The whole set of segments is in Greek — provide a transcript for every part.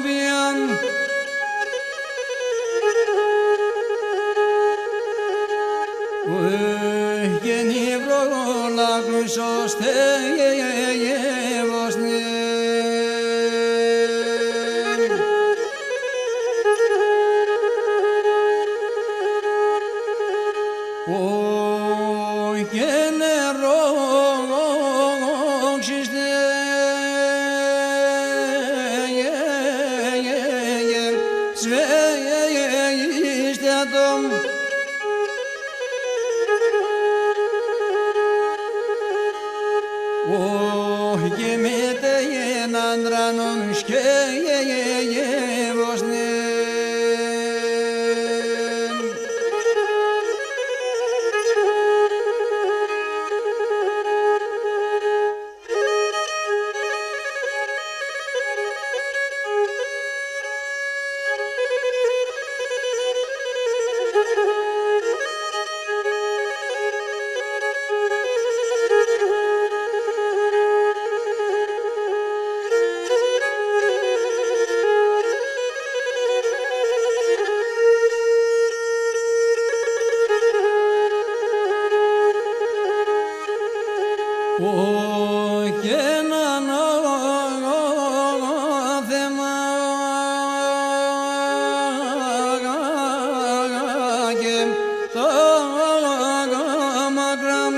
bien. Yeni brola krusoste vosne. O genero xiste sve istedom. Oh, gemete yenandranun şkeye vosnen. Oh, que no θέμα και το μακράμ.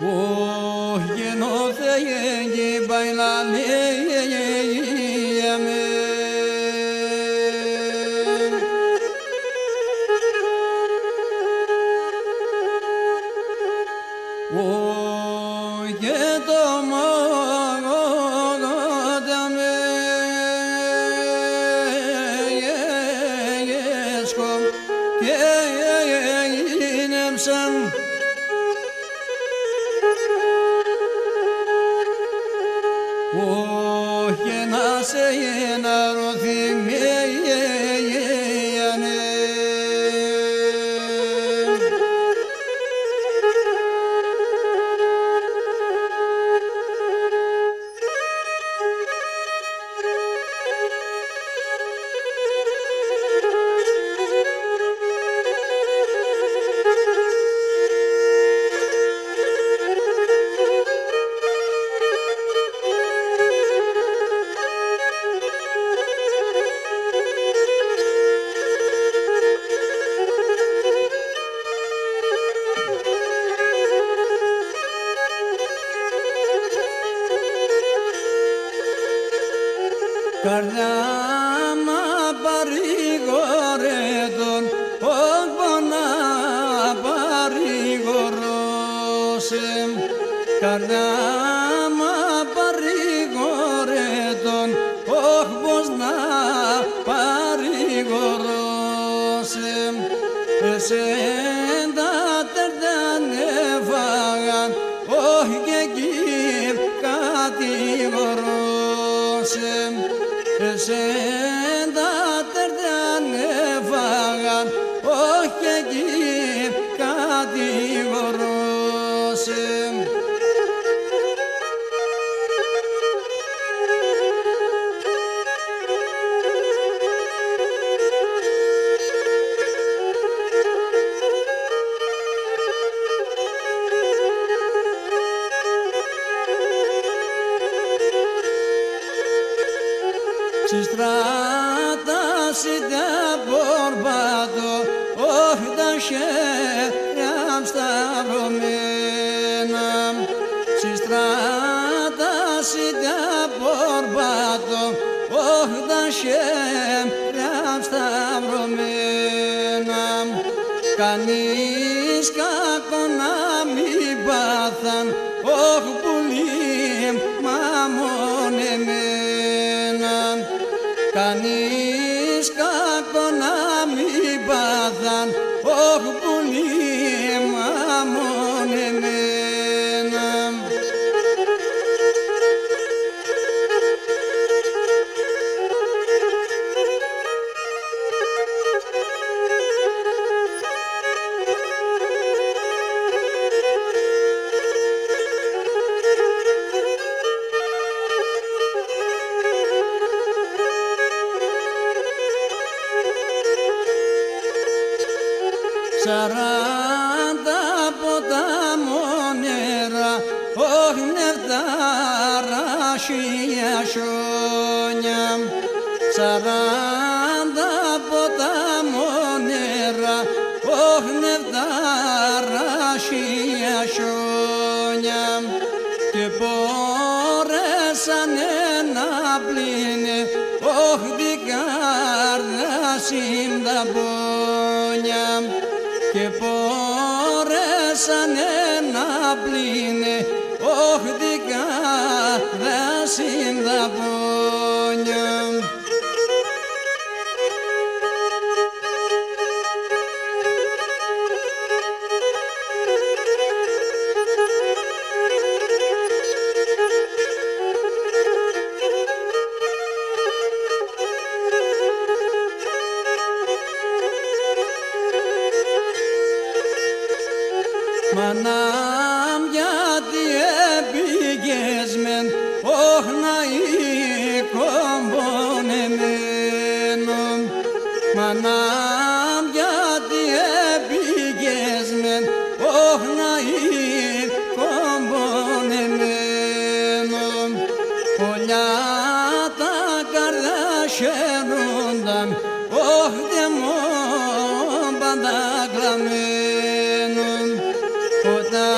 Oh, que no te llegue bailando. Oh, que tomo dame yeskom que inemsan. Oh, que nace yenarothi Καρδιά μα παρηγορέ τον όγκο να παρηγορώσαι. Καρδιά μα παρηγορέ τον όγκος να παρηγορώσαι. Εσέν τα τερτάν έφαγαν, όχι και εκεί κατηγορώσαι. Εσέν τα τερτάν έφαγαν, όχι εκεί κατηγορώσαι. Si strada si da borbato, oh da sceram stavromenam. Si strada si da borbato, oh da sceram stavromenam. Κανείς κακό να μην πάθαν, oh πουλί μαμον εμένα. Κανείς κακό να μην πάθαν, όχι πουλί μαμον εμένα. nevdarashia shonyam Saranda potamonera Oh nevdarashia shonyam Και πόρεσανε να πλύνε Oh την καρδάση τα πόνια Και πόρεσανε να πλύνε Oh την καρδάση τα πόνια Μανάμ γιατί έπηγες μεν, όχ να κομπονεμένο. Μανάμ γιατί έπηγες μεν, όχ να κομπονεμένο. Πολλά τα καρδάσχερονταν, όχ δε μόν πανταγλαμμένο. Τα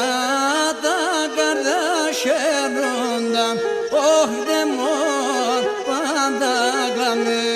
καρδάσχερονταν, όχ δε μόν πανταγλαμμένο.